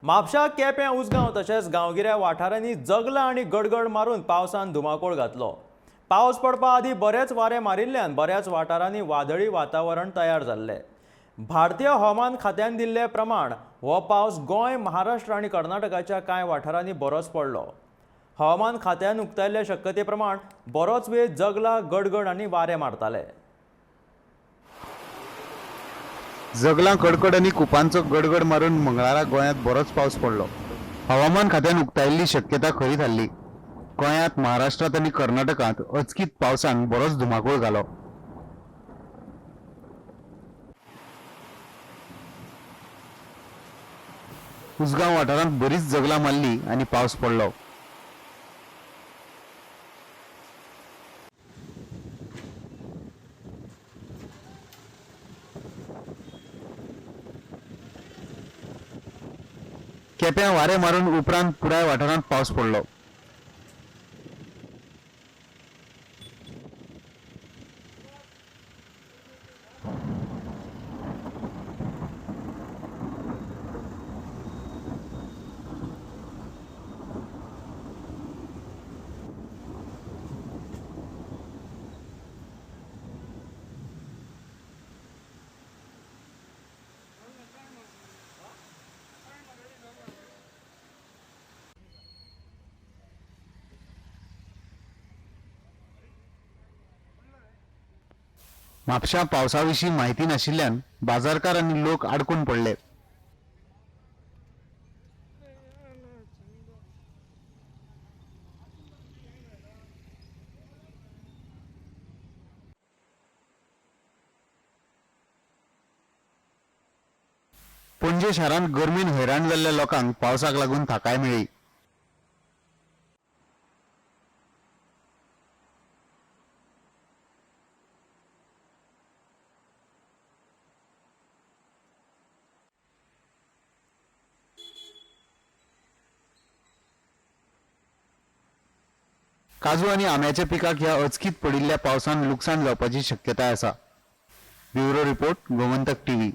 म्हापशा केपें उसगांव तशेंच गांवगिऱ्या वाठारांनी जगलां आनी गडगड मारून पावसान धुमाकूळ घातलो। पावस पडपा आदीं बरेच वारें मारिल्ल्यान बऱ्याच वाठारांनी वादळी वातावरण तयार जाल्लें। भारतीय हवामान खात्यान दिल्ले प्रमाण हो पावस गोंय, महाराष्ट्र आनी कर्नाटकाच्या कांय वाठारांनी बरोच पडलो। हवामान खात्यान उक्तायल्ले शक्यते प्रमाण बरोच वेळ जगलां, गडगड आनी वारें मारताले। जगलां कडकड आनी कुपांचो गडगड मारून मंगळारा गोंयांत बरोच पावस पडलो। हवामान खात्यान उक्तायिल्ली शक्यता खरी थारली। गोंयांत, महाराष्ट्रात आनी कर्नाटकांत अचकीत पावसान बरोच धुमाकूळ घालो। उसगांव वाठारांत बरीच जगलां मारली आनी पावस पडलो। केप्यां वारें मारून उपरांत पुराय वाठारांत पावस पडलो। म्हापशा पावसाविशीं माहिती नाशिल्ल्यान बाजारकार आनी लोक आडकून पडले। पणजे शारांत गरमीन हैराण जाल्ल्या लोकांक पावसाक लागून थाकाय मेळ्ळी। काजू आनी आंब्याच्या पिकाक ह्या अचकीत पडिल्ल्या पावसान लुकसाण जावपाची शक्यताय आसा। Bureau report, Gomantak TV.